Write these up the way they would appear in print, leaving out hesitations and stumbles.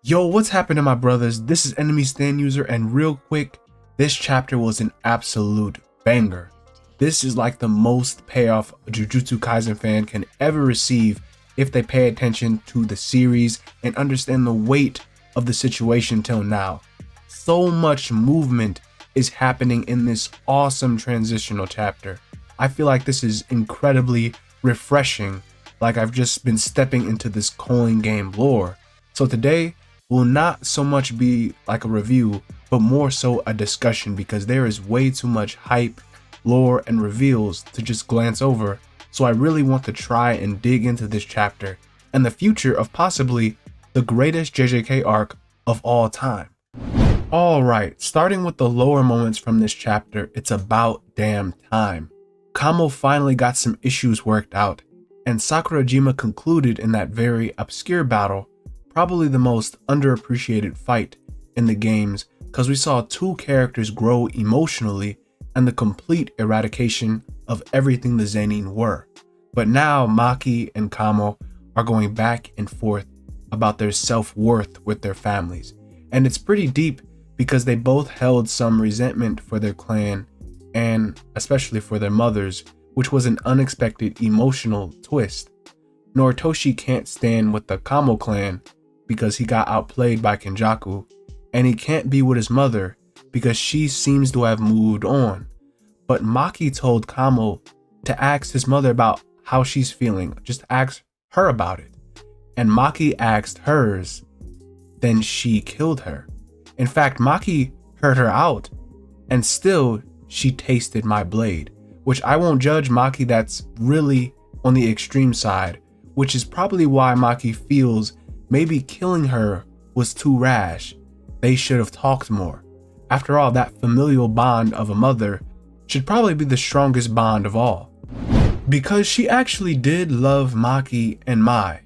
Yo, what's happening, my brothers? This is Enemy Stand User, and real quick, this chapter was an absolute banger. This is like the most payoff a Jujutsu Kaisen fan can ever receive if they pay attention to the series and understand the weight of the situation till now. So much movement is happening in this awesome transitional chapter. I feel like this is incredibly refreshing, like I've just been stepping into this Coin game lore. So today will not so much be like a review, but more so a discussion, because there is way too much hype, lore, and reveals to just glance over. So I really want to try and dig into this chapter and the future of possibly the greatest JJK arc of all time. Alright, starting with the lower moments from this chapter, it's about damn time. KAMO finally got some issues worked out, and Sakurajima concluded in that very obscure battle, probably the most underappreciated fight in the games, because we saw two characters grow emotionally and the complete eradication of everything the Zenin were. But now MAKI and KAMO are going back and forth about their self-worth with their families, and it's pretty deep because they both held some resentment for their clan and especially for their mothers, which was an unexpected emotional twist. Noritoshi can't stand with the KAMO clan because he got outplayed by Kenjaku, and he can't be with his mother because she seems to have moved on. But MAKI told KAMO to ask his mother about how she's feeling, just ask her about it. And MAKI asked hers, then she killed her. In fact, MAKI heard her out, and still she tasted my blade, which I won't judge MAKI, that's really on the extreme side, which is probably why MAKI feels maybe killing her was too rash. They should have talked more. After all, that familial bond of a mother should probably be the strongest bond of all. Because she actually did love MAKI and Mai.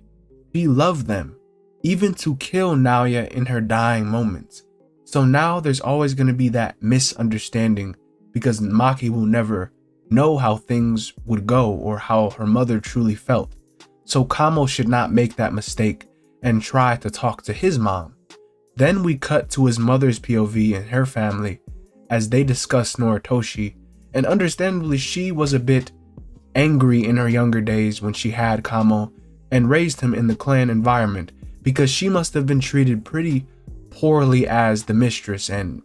She loved them, even to kill Naoya in her dying moments. So now there's always going to be that misunderstanding because MAKI will never know how things would go or how her mother truly felt. So KAMO should not make that mistake and try to talk to his mom. Then we cut to his mother's POV and her family as they discuss Noritoshi, and understandably she was a bit angry in her younger days when she had KAMO and raised him in the clan environment, because she must have been treated pretty poorly as the mistress, and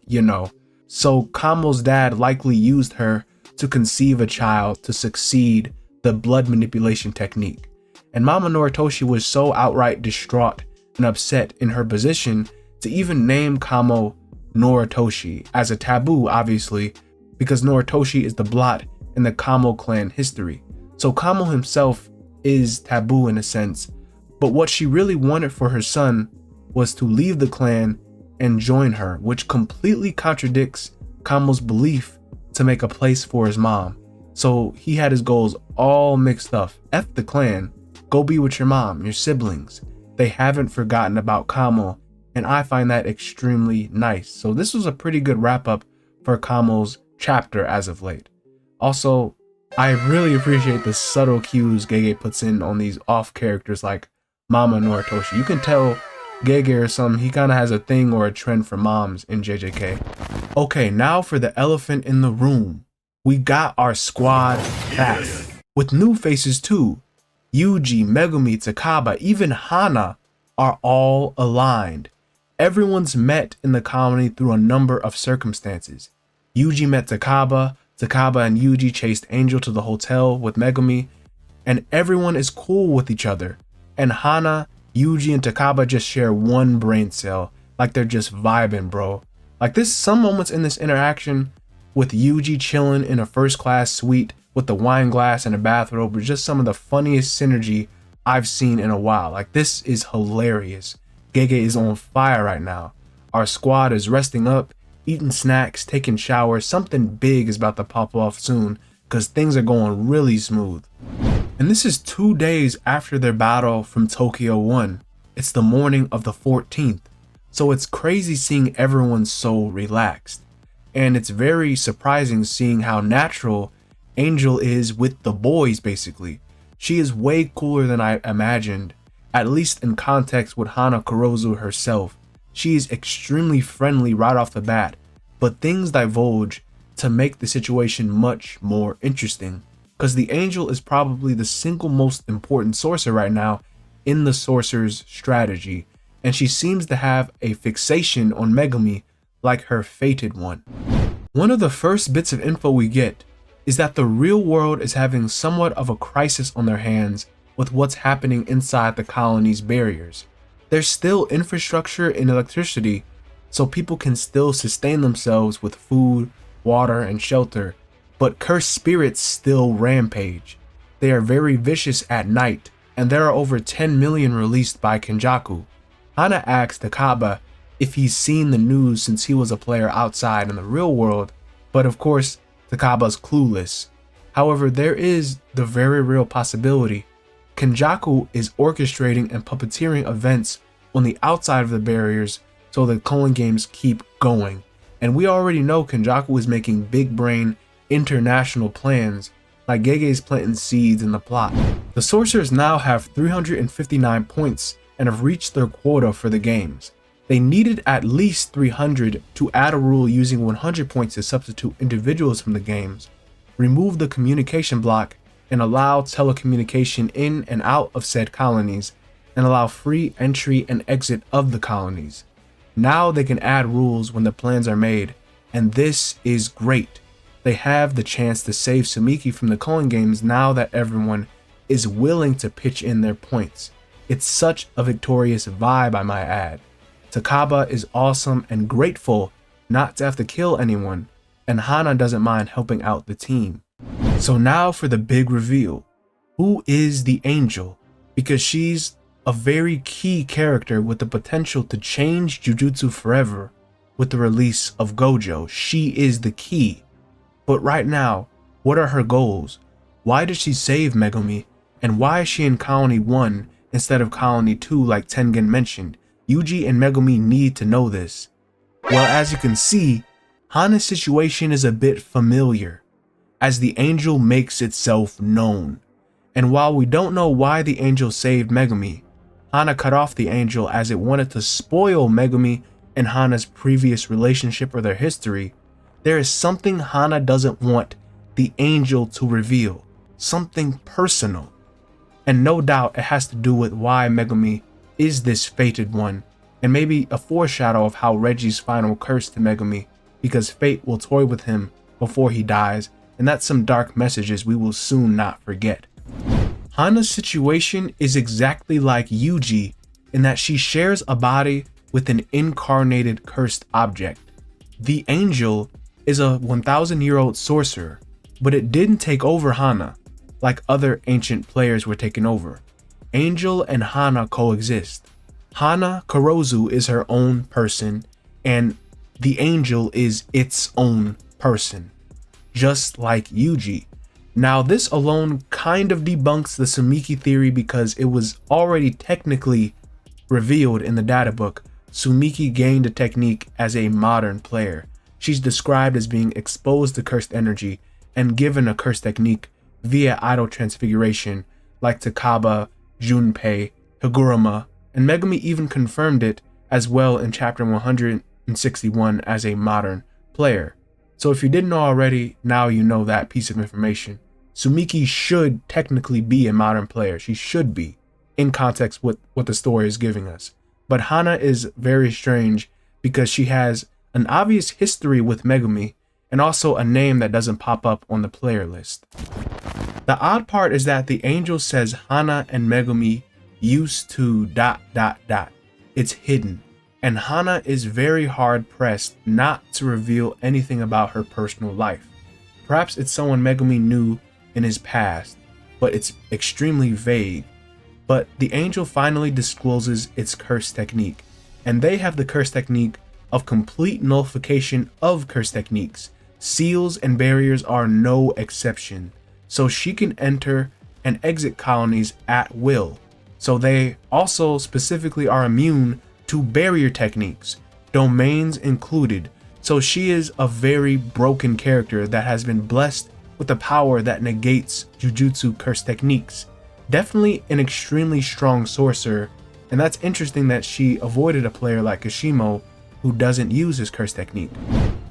so KAMO's dad likely used her to conceive a child to succeed the blood manipulation technique. And Mama Noritoshi was so outright distraught and upset in her position to even name KAMO Noritoshi as a taboo, obviously, because Noritoshi is the blot in the KAMO clan history. So KAMO himself is taboo in a sense, but what she really wanted for her son was to leave the clan and join her, which completely contradicts KAMO's belief to make a place for his mom. So he had his goals all mixed up. F the clan. Go be with your mom, your siblings. They haven't forgotten about KAMO, and I find that extremely nice. So this was a pretty good wrap up for KAMO's chapter as of late. Also, I really appreciate the subtle cues Gege puts in on these off characters like Mama Noritoshi. You can tell Gege or something, he kind of has a thing or a trend for moms in JJK. Okay, now for the elephant in the room. We got our squad back with new faces too. Yuji, Megumi, Takaba, even Hana are all aligned. Everyone's met in the colony through a number of circumstances. Yuji met Takaba, Takaba and Yuji chased Angel to the hotel with Megumi, and everyone is cool with each other. And Hana, Yuji, and Takaba just share one brain cell, like they're just vibing, bro. Like some moments in this interaction with Yuji chilling in a first class suite with the wine glass and a bathrobe was just some of the funniest synergy I've seen in a while. Like, this is hilarious. Gege is on fire right now. Our squad is resting up, eating snacks, taking showers. Something big is about to pop off soon because things are going really smooth. And this is 2 days after their battle from Tokyo 1. It's the morning of the 14th. So it's crazy seeing everyone so relaxed. And it's very surprising seeing how natural Angel is with the boys, basically. She is way cooler than I imagined, at least in context with Hana Kurozu herself. She is extremely friendly right off the bat, but things divulge to make the situation much more interesting, because the Angel is probably the single most important sorcerer right now in the sorcerer's strategy, and she seems to have a fixation on Megumi like her fated one. One of the first bits of info we get is that the real world is having somewhat of a crisis on their hands with what's happening inside the colony's barriers. There's still infrastructure and electricity, so people can still sustain themselves with food, water, and shelter, but cursed spirits still rampage. They are very vicious at night, and there are over 10 million released by Kenjaku. Hana asks Takaba if he's seen the news since he was a player outside in the real world, but of course, Takaba's clueless. However, there is the very real possibility Kenjaku is orchestrating and puppeteering events on the outside of the barriers so the Culling games keep going. And we already know Kenjaku is making big brain international plans, like Gege's planting seeds in the plot. The sorcerers now have 359 points and have reached their quota for the games. They needed at least 300 to add a rule using 100 points to substitute individuals from the games, remove the communication block, and allow telecommunication in and out of said colonies, and allow free entry and exit of the colonies. Now they can add rules when the plans are made, and this is great. They have the chance to save Sumiki from the Culling games now that everyone is willing to pitch in their points. It's such a victorious vibe, I might add. Takaba is awesome and grateful not to have to kill anyone, and Hana doesn't mind helping out the team. So now for the big reveal. Who is the Angel? Because she's a very key character with the potential to change Jujutsu forever with the release of Gojo. She is the key. But right now, what are her goals? Why did she save Megumi? And why is she in Colony 1 instead of Colony 2 like Tengen mentioned? Yuji and Megumi need to know this. Well, as you can see, Hana's situation is a bit familiar, as the Angel makes itself known. And while we don't know why the Angel saved Megumi, Hana cut off the Angel as it wanted to spoil Megumi and Hana's previous relationship or their history, there is something Hana doesn't want the Angel to reveal, something personal. And no doubt it has to do with why Megumi is this fated one, and maybe a foreshadow of how Regi's final curse to Megumi, because fate will toy with him before he dies, and that's some dark messages we will soon not forget. Hana's situation is exactly like Yuji in that she shares a body with an incarnated cursed object. The Angel is a 1,000-year-old sorcerer, but it didn't take over Hana like other ancient players were taken over. Angel and Hana coexist. Hana Kurozu is her own person, and the Angel is its own person, just like Yuji. Now this alone kind of debunks the Sumiki theory because it was already technically revealed in the databook. Sumiki gained a technique as a modern player. She's described as being exposed to cursed energy and given a cursed technique via idol transfiguration like Takaba, Junpei, Higuruma, and Megumi even confirmed it as well in chapter 161 as a modern player. So if you didn't know already, now you know that piece of information. Sumiki should technically be a modern player. She should be, in context with what the story is giving us. But Hana is very strange because she has an obvious history with Megumi and also a name that doesn't pop up on the player list. The odd part is that the Angel says Hana and Megumi used to ... It's hidden, and Hana is very hard pressed not to reveal anything about her personal life. Perhaps it's someone Megumi knew in his past, but it's extremely vague. But the Angel finally discloses its curse technique, and they have the curse technique of complete nullification of curse techniques. Seals and barriers are no exception, so she can enter and exit colonies at will. So they also specifically are immune to barrier techniques, domains included. So she is a very broken character that has been blessed with the power that negates Jujutsu curse techniques. Definitely an extremely strong sorcerer And that's interesting that she avoided a player like Kashimo who doesn't use his curse technique.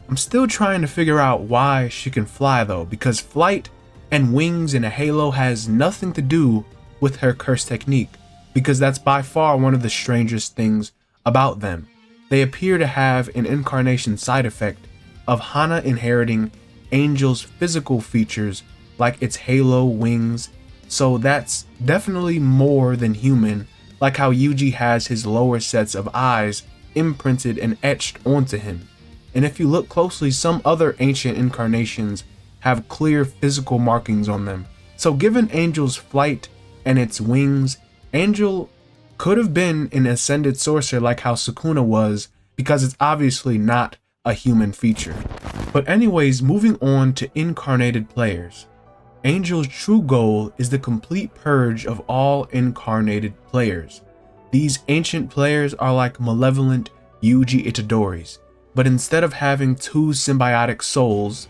I'm still trying to figure out why she can fly though, because flight and wings in a halo has nothing to do with her curse technique, because that's by far one of the strangest things about them. They appear to have an incarnation side effect of Hana inheriting Angel's physical features like its halo wings, so that's definitely more than human, like how Yuji has his lower sets of eyes imprinted and etched onto him. And if you look closely, some other ancient incarnations have clear physical markings on them. So given Angel's flight and its wings, Angel could have been an ascended sorcerer like how Sukuna was, because it's obviously not a human feature. But anyways, moving on to incarnated players. Angel's true goal is the complete purge of all incarnated players. These ancient players are like malevolent Yuji Itadoris, but instead of having two symbiotic souls,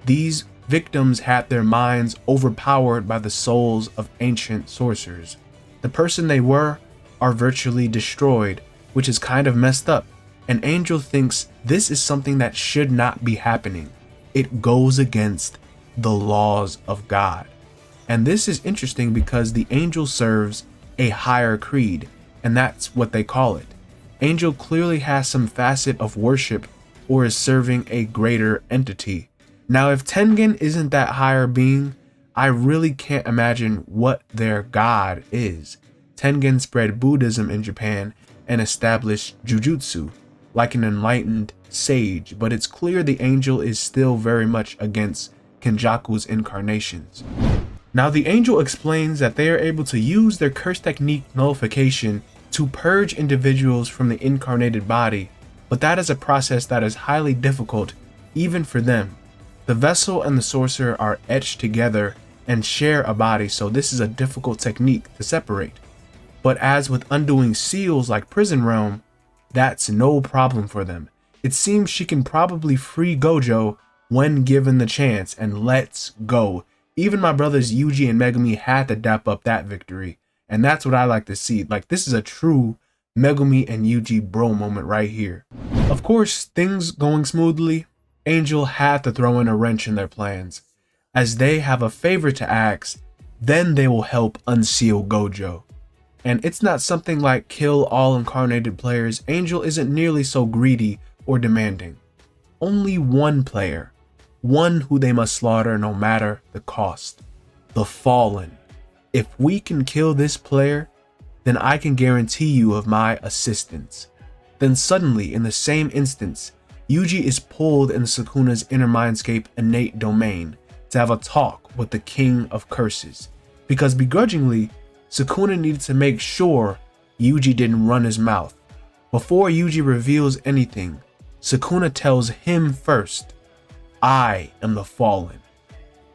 these victims had their minds overpowered by the souls of ancient sorcerers. The person they were are virtually destroyed, which is kind of messed up, and Angel thinks this is something that should not be happening. It goes against the laws of God. And this is interesting because the Angel serves a higher creed, and that's what they call it. Angel clearly has some facet of worship or is serving a greater entity. Now, if Tengen isn't that higher being, I really can't imagine what their god is. Tengen spread Buddhism in Japan and established Jujutsu, like an enlightened sage, but it's clear the Angel is still very much against Kenjaku's incarnations. Now, the Angel explains that they are able to use their curse technique nullification to purge individuals from the incarnated body, but that is a process that is highly difficult even for them. The vessel and the sorcerer are etched together and share a body, so this is a difficult technique to separate. But as with undoing seals like Prison Realm, that's no problem for them. It seems she can probably free Gojo when given the chance, and let's go. Even my brothers Yuji and Megumi had to dap up that victory, and that's what I like to see. Like, this is a true Megumi and Yuji bro moment right here. Of course, things going smoothly, Angel had to throw in a wrench in their plans, as they have a favor to ask, then they will help unseal Gojo. And it's not something like kill all incarnated players. Angel isn't nearly so greedy or demanding. Only one player, one who they must slaughter no matter the cost. The Fallen. If we can kill this player, then I can guarantee you of my assistance. Then suddenly, in the same instance, Yuji is pulled in Sukuna's inner mindscape innate domain to have a talk with the King of Curses, because begrudgingly, Sukuna needed to make sure Yuji didn't run his mouth. Before Yuji reveals anything, Sukuna tells him first, I am the Fallen.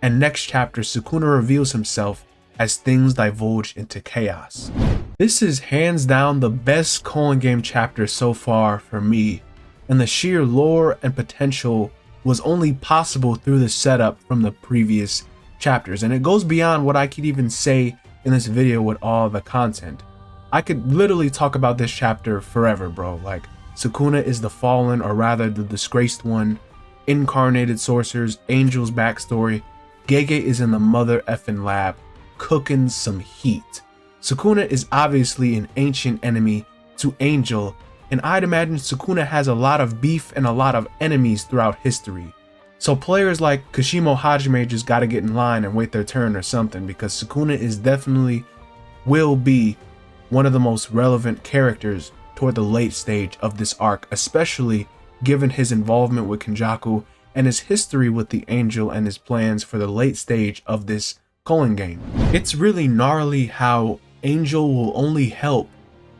And next chapter, Sukuna reveals himself as things divulge into chaos. This is hands down the best Culling game chapter so far for me, and the sheer lore and potential was only possible through the setup from the previous chapters, and it goes beyond what I could even say in this video with all the content. I could literally talk about this chapter forever, bro. Like, Sukuna is the Fallen, or rather the disgraced one, incarnated sorcerers, Angel's backstory, Gege is in the mother effing lab, cooking some heat. Sukuna is obviously an ancient enemy to Angel, and I'd imagine Sukuna has a lot of beef and a lot of enemies throughout history. So players like Kashimo Hajime just gotta get in line and wait their turn or something, because Sukuna is definitely will be one of the most relevant characters toward the late stage of this arc, especially given his involvement with Kenjaku and his history with the Angel and his plans for the late stage of this Culling game. It's really gnarly how Angel will only help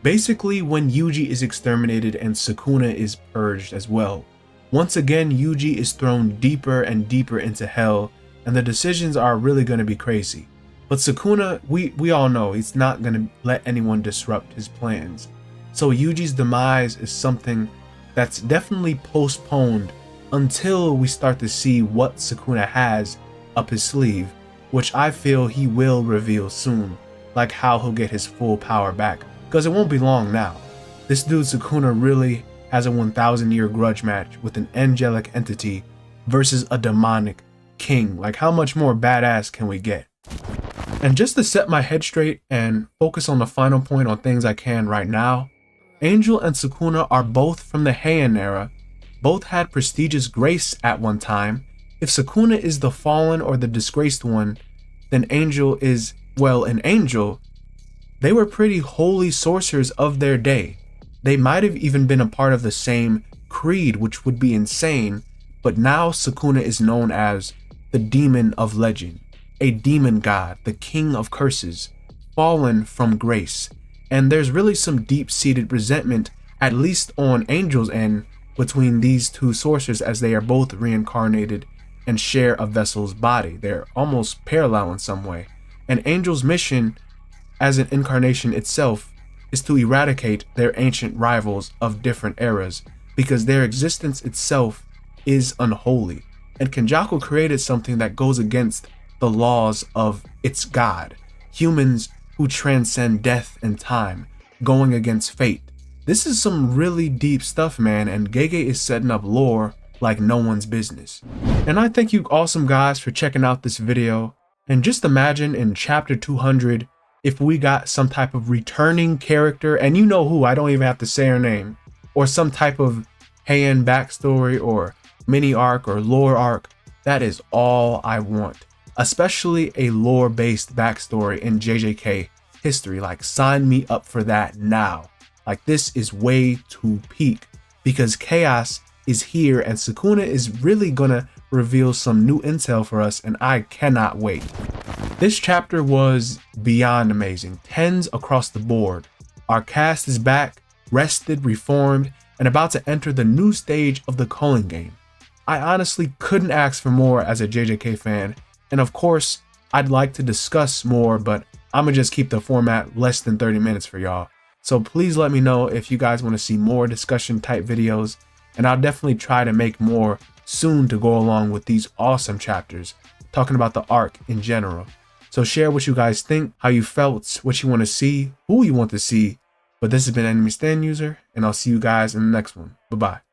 basically when Yuji is exterminated and Sukuna is purged as well. Once again, Yuji is thrown deeper and deeper into hell, and the decisions are really going to be crazy. But Sukuna, we all know he's not going to let anyone disrupt his plans. So Yuji's demise is something that's definitely postponed until we start to see what Sukuna has up his sleeve, which I feel he will reveal soon, like how he'll get his full power back. because it won't be long now. This dude Sukuna really has a 1,000-year grudge match with an angelic entity versus a demonic king. Like, how much more badass can we get? And just to set my head straight and focus on the final point on things I can right now, Angel and Sukuna are both from the Heian era, both had prestigious grace at one time. If Sukuna is the fallen or the disgraced one, then Angel is, well, an angel. They were pretty holy sorcerers of their day. They might have even been a part of the same creed, which would be insane, but now Sukuna is known as the demon of legend, a demon god, the king of curses, fallen from grace. And there's really some deep-seated resentment, at least on Angel's end, between these two sorcerers, as they are both reincarnated and share a vessel's body. They're almost parallel in some way. And Angel's mission as an incarnation itself is to eradicate their ancient rivals of different eras, because their existence itself is unholy. And Kenjaku created something that goes against the laws of its god. Humans who transcend death and time, going against fate. This is some really deep stuff, man, and Gege is setting up lore like no one's business. And I thank you awesome guys for checking out this video. And just imagine in chapter 200, if we got some type of returning character, and you know who, I don't even have to say her name, or some type of Heian backstory or mini arc or lore arc. That is all I want. Especially a lore-based backstory in JJK history. Like, sign me up for that now. Like, this is way too peak, because chaos is here and Sukuna is really gonna reveal some new intel for us, and I cannot wait. This chapter was beyond amazing. 10s across the board. Our cast is back, rested, reformed, and about to enter the new stage of the Culling game. I honestly couldn't ask for more as a JJK fan. And of course, I'd like to discuss more, but I'm gonna just keep the format less than 30 minutes for y'all. So please let me know if you guys want to see more discussion type videos, and I'll definitely try to make more soon to go along with these awesome chapters, talking about the arc in general. So share what you guys think, how you felt, what you want to see, who you want to see. But this has been Enemy Stand User, and I'll see you guys in the next one. Bye-bye.